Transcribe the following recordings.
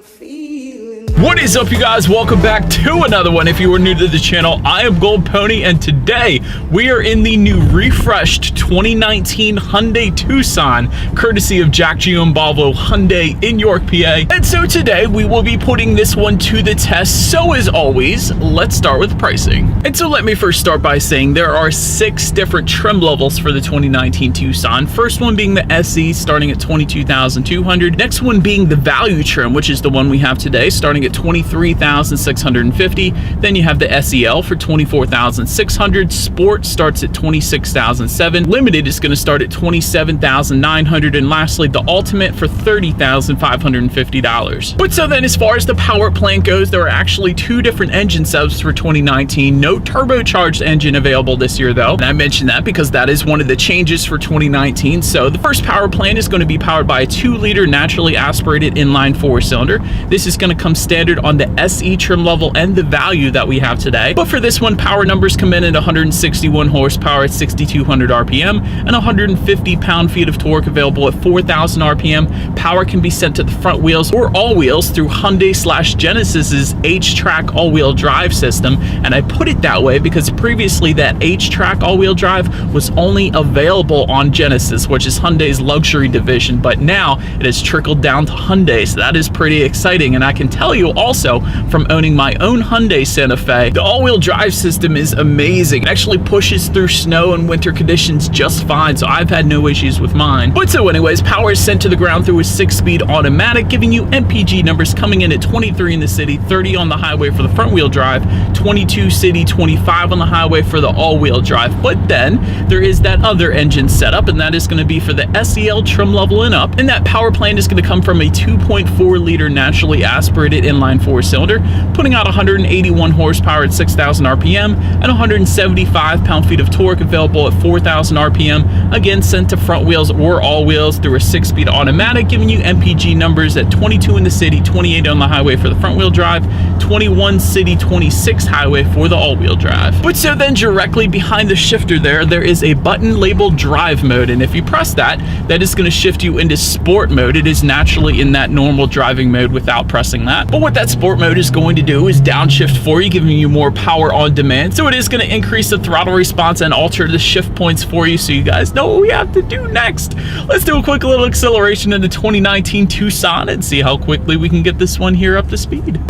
What is up, you guys? Welcome back to another one. If you are new to the channel, I am Gold Pony, and today we are in the new refreshed 2019 Hyundai Tucson, courtesy of Jack Giambalvo Hyundai in York, PA. And so today we will be putting this one to the test. So as always, let's start with pricing. And so let me first start by saying there are 6 different trim levels for the 2019 Tucson. First one being the SE, starting at $22,200. Next one being the value trim, which is the one we have today, starting at $23,650. Then you have the SEL for $24,600. Sport starts at $26,700. Limited is going to start at $27,900, and lastly the Ultimate for $30,550. But so then, as far as the power plant goes, there are actually 2 different engine setups for 2019. No turbocharged engine available this year though, and I mentioned that because that is one of the changes for 2019. So the first power plant is going to be powered by a 2-liter naturally aspirated inline 4-cylinder. This is going to come standard on the SE trim level and the value that we have today. But for this one, power numbers come in at 161 horsepower at 6,200 RPM and 150 pound-feet of torque available at 4,000 RPM. Power can be sent to the front wheels or all wheels through Hyundai/Genesis's H-Track all-wheel drive system. And I put it that way because previously that H-Track all-wheel drive was only available on Genesis, which is Hyundai's luxury division, but now it has trickled down to Hyundai, so that is pretty exciting. And I can tell you also from owning my own Hyundai Santa Fe, the all-wheel drive system is amazing. It actually pushes through snow and winter conditions just fine, so I've had no issues with mine. But so anyways, power is sent to the ground through a 6-speed automatic, giving you MPG numbers coming in at 23 in the city, 30 on the highway for the front-wheel drive, 22 city, 25 on the highway for the all-wheel drive. But then there is that other engine setup, and that is going to be for the SEL trim level and up, and that power plant is going to come from a 2.4-liter naturally aspirated inline 4-cylinder, putting out 181 horsepower at 6,000 RPM and 175 pound-feet of torque available at 4,000 RPM, again sent to front wheels or all wheels through a 6-speed automatic, giving you MPG numbers at 22 in the city, 28 on the highway for the front-wheel drive, 21 city, 26 highway for the all-wheel drive. But so then directly behind the shifter there is a button labeled drive mode, and if you press that, that is going to shift you into sport mode. It is naturally in that normal driving mode without pressing that. But what that sport mode is going to do is downshift for you, giving you more power on demand. So it is going to increase the throttle response and alter the shift points for you, so you guys know what we have to do next. Let's do a quick little acceleration in the 2019 Tucson and see how quickly we can get this one here up to speed.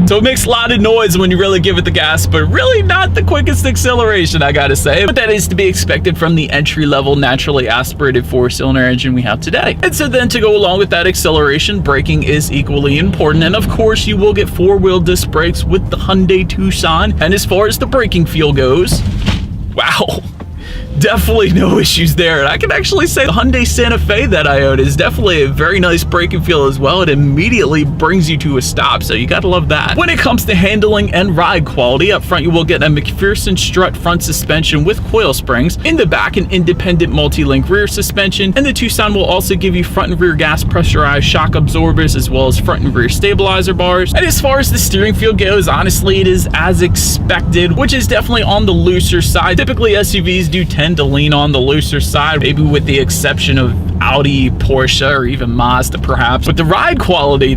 So it makes a lot of noise when you really give it the gas, but really not the quickest acceleration, I gotta say. But that is to be expected from the entry-level naturally aspirated 4-cylinder engine we have today. And so then to go along with that acceleration, braking is equally important. And of course, you will get 4-wheel disc brakes with the Hyundai Tucson. And as far as the braking feel goes, wow. Definitely no issues there. And I can actually say the Hyundai Santa Fe that I own is definitely a very nice braking feel as well. It immediately brings you to a stop, so you gotta love that. When it comes to handling and ride quality, up front you will get a McPherson strut front suspension with coil springs. In the back, an independent multi-link rear suspension, and the Tucson will also give you front and rear gas pressurized shock absorbers as well as front and rear stabilizer bars. And as far as the steering feel goes, honestly it is as expected, which is definitely on the looser side. Typically SUVs do tend to lean on the looser side, maybe with the exception of Audi, Porsche, or even Mazda perhaps. But the ride quality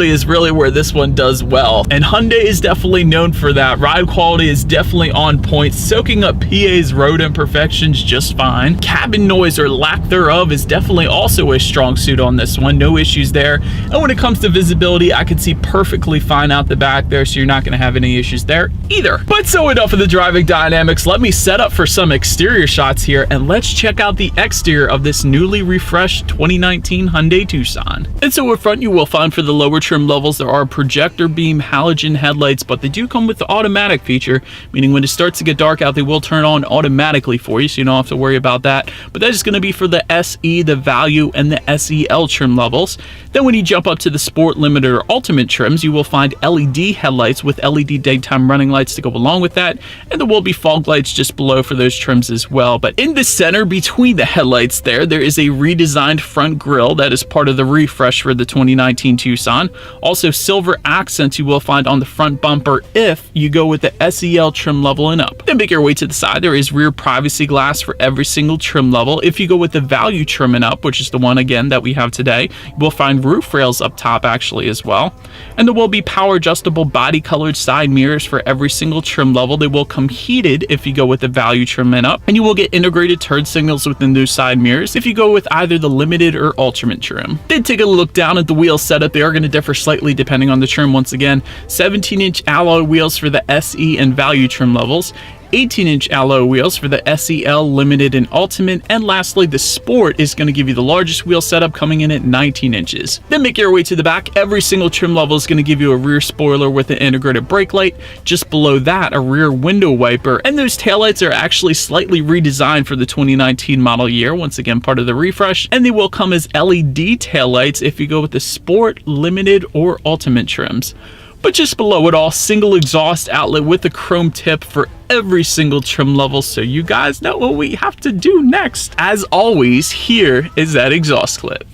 is really where this one does well, and Hyundai is definitely known for that. Ride quality is definitely on point, soaking up PA's road imperfections just fine. Cabin noise or lack thereof is definitely also a strong suit on this one, no issues there. And when it comes to visibility, I can see perfectly fine out the back there, so you're not going to have any issues there either. But so enough of the driving dynamics, let me set up for some exterior shots here, and let's check out the exterior of this newly refreshed 2019 Hyundai Tucson. And so up front you will find for the lower trim levels there are projector beam halogen headlights, but they do come with the automatic feature, meaning when it starts to get dark out they will turn on automatically for you, so you don't have to worry about that. But that is going to be for the SE, the value, and the SEL trim levels. Then when you jump up to the Sport, Limited, or Ultimate trims, you will find LED headlights with LED daytime running lights to go along with that, and there will be fog lights just below for those trims as well. But in the center between the headlights there is is a redesigned front grille that is part of the refresh for the 2019 Tucson. Also, silver accents you will find on the front bumper if you go with the SEL trim level and up. Then make your way to the side. There is rear privacy glass for every single trim level. If you go with the value trim and up, which is the one again that we have today, you will find roof rails up top actually as well. And there will be power adjustable body colored side mirrors for every single trim level. They will come heated if you go with the value trim and up, and you will get integrated turn signals within those side mirrors if you go with either the limited or ultimate trim. Then take a look down at the wheel setup. They are going to differ slightly depending on the trim. Once again, 17-inch alloy wheels for the SE and value trim levels, 18-inch alloy wheels for the SEL, Limited, and Ultimate, and lastly, the Sport is going to give you the largest wheel setup, coming in at 19 inches. Then make your way to the back. Every single trim level is going to give you a rear spoiler with an integrated brake light. Just below that, a rear window wiper, and those taillights are actually slightly redesigned for the 2019 model year, once again part of the refresh, and they will come as LED taillights if you go with the Sport, Limited, or Ultimate trims. But just below it all, single exhaust outlet with a chrome tip for every single trim level, so you guys know what we have to do next. As always, here is that exhaust clip.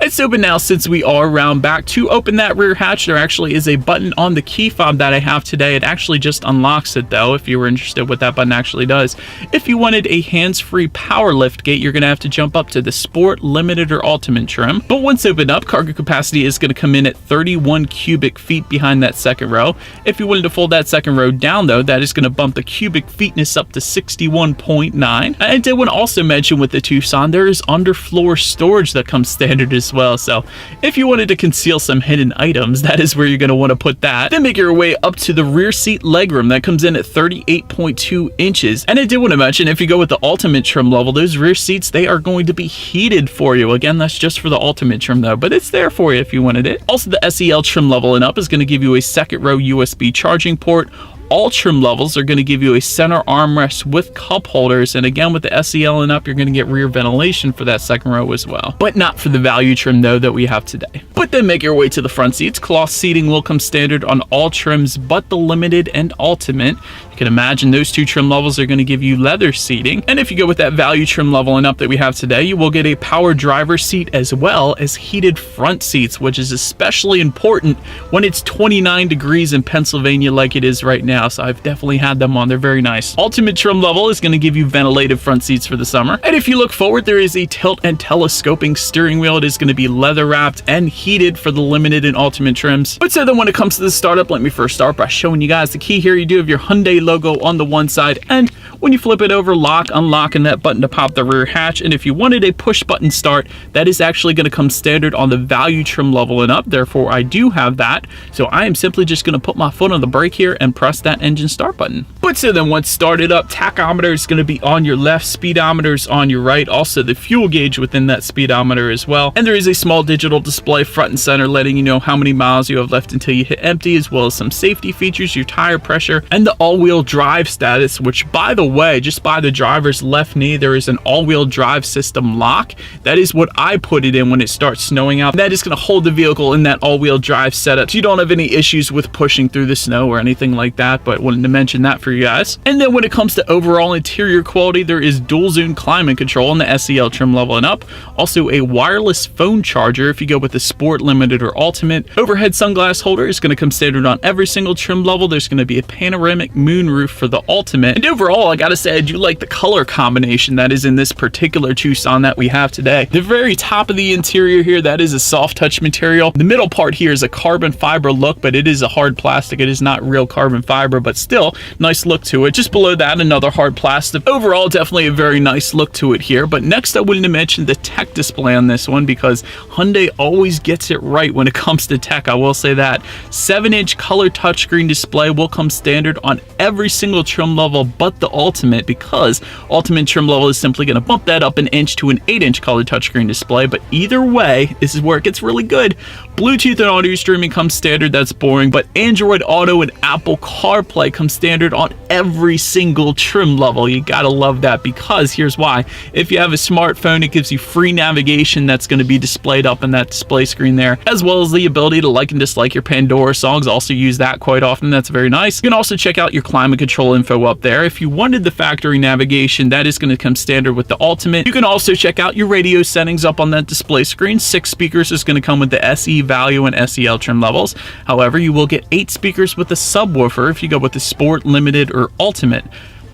It's open now. Since we are around back, to open that rear hatch, there actually is a button on the key fob that I have today. It actually just unlocks it though, if you were interested what that button actually does. If you wanted a hands-free power lift gate, you're going to have to jump up to the Sport, Limited, or Ultimate trim. But once opened up, cargo capacity is going to come in at 31 cubic feet behind that second row. If you wanted to fold that second row down though, that is going to bump the cubic feetness up to 61.9. I did want to also mention with the Tucson, there is underfloor storage that comes standard as well. So if you wanted to conceal some hidden items, that is where you're going to want to put that. Then make your way up to the rear seat legroom that comes in at 38.2 inches. And I did want to mention, if you go with the Ultimate trim level, those rear seats, they are going to be heated for you. Again, that's just for the Ultimate trim though, but it's there for you if you wanted it. Also, the SEL trim level and up is going to give you a second row USB charging port. All trim levels are going to give you a center armrest with cup holders, and again with the SEL and up, you're going to get rear ventilation for that second row as well, but not for the value trim though that we have today. But then make your way to the front seats. Cloth seating will come standard on all trims but the Limited and Ultimate. You can imagine those two trim levels are going to give you leather seating, and if you go with that value trim level and up that we have today, you will get a power driver seat as well as heated front seats, which is especially important when it's 29 degrees in Pennsylvania like it is right now. So I've definitely had them on. They're very nice. Ultimate trim level is going to give you ventilated front seats for the summer. And if you look forward, there is a tilt and telescoping steering wheel. It is going to be leather wrapped and heated for the Limited and Ultimate trims. But so then when it comes to the startup, let me first start by showing you guys the key here. You do have your Hyundai logo on the one side, and when you flip it over, lock, unlock, and that button to pop the rear hatch. And if you wanted a push button start, that is actually going to come standard on the value trim level and up. Therefore, I do have that. So I am simply just going to put my foot on the brake here and press that engine start button. But so then once started up, tachometer is going to be on your left, speedometer is on your right, also the fuel gauge within that speedometer as well. And there is a small digital display front and center letting you know how many miles you have left until you hit empty, as well as some safety features, your tire pressure, and the all-wheel drive status, which by the way, just by the driver's left knee, there is an all-wheel drive system lock. That is what I put it in when it starts snowing out. That is going to hold the vehicle in that all-wheel drive setup, so you don't have any issues with pushing through the snow or anything like that, but wanted to mention that for you guys. And then when it comes to overall interior quality, there is dual zone climate control in the SEL trim level and up. Also a wireless phone charger if you go with the Sport, Limited, or Ultimate. Overhead sunglass holder is going to come standard on every single trim level. There's going to be a panoramic moonroof for the Ultimate. And overall, I gotta say, I do like the color combination that is in this particular Tucson that we have today. The very top of the interior here, that is a soft touch material. The middle part here is a carbon fiber look, but it is a hard plastic. It is not real carbon fiber, but still nice look to it. Just below that, another hard plastic. Overall, definitely a very nice look to it here. But next, I wanted to mention the tech display on this one, because Hyundai always gets it right when it comes to tech. I will say that. 7-inch color touchscreen display will come standard on every single trim level but the Ultimate, because Ultimate trim level is simply going to bump that up an inch to an 8-inch color touchscreen display. But either way, this is where it gets really good. Bluetooth and audio streaming comes standard, that's boring, but Android Auto and Apple CarPlay come standard on every single trim level. You gotta love that, because here's why. If you have a smartphone, it gives you free navigation that's going to be displayed up in that display screen there, as well as the ability to like and dislike your Pandora songs. Also use that quite often. That's very nice. You can also check out your climate control info up there. If you wanted the factory navigation, that is going to come standard with the Ultimate. You can also check out your radio settings up on that display screen. 6 speakers is going to come with the SE Value and SEL trim levels. However, you will get 8 speakers with a subwoofer if you go with the Sport, Limited, or Ultimate.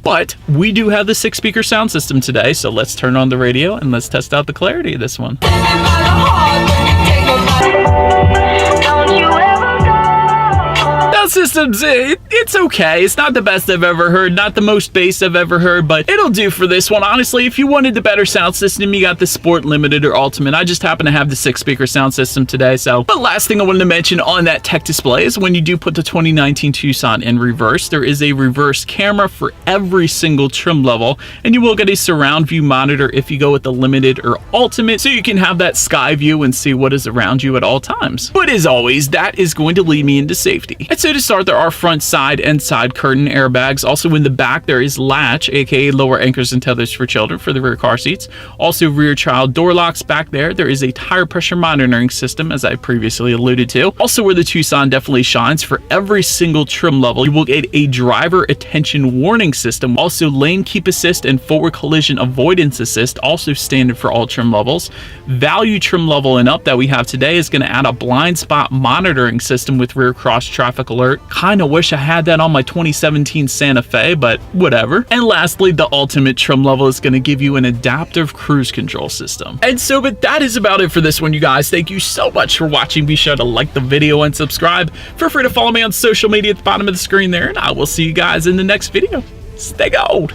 But we do have the 6-speaker sound system today, so let's turn on the radio and let's test out the clarity of this one. Systems, it's okay. It's not the best I've ever heard, not the most bass I've ever heard, but it'll do for this one. Honestly, if you wanted the better sound system, you got the Sport, Limited, or Ultimate. I just happen to have the 6-speaker sound system today. So, but last thing I wanted to mention on that tech display is when you do put the 2019 Tucson in reverse, there is a reverse camera for every single trim level, and you will get a surround view monitor if you go with the Limited or Ultimate, so you can have that sky view and see what is around you at all times. But as always, that is going to lead me into safety. And so to start, there are front, side, and side curtain airbags. Also in the back, there is latch, aka lower anchors and tethers for children for the rear car seats. Also rear child door locks back there. There is a tire pressure monitoring system, as I previously alluded to. Also where the Tucson definitely shines, for every single trim level, you will get a driver attention warning system. Also lane keep assist and forward collision avoidance assist, also standard for all trim levels. Value trim level and up that we have today is going to add a blind spot monitoring system with rear cross traffic alert. Kinda wish I had that on my 2017 Santa Fe, but whatever. And lastly, the Ultimate trim level is going to give you an adaptive cruise control system. And so, but that is about it for this one, you guys. Thank you so much for watching. Be sure to like the video and subscribe. Feel free to follow me on social media at the bottom of the screen there, and I will see you guys in the next video. Stay gold.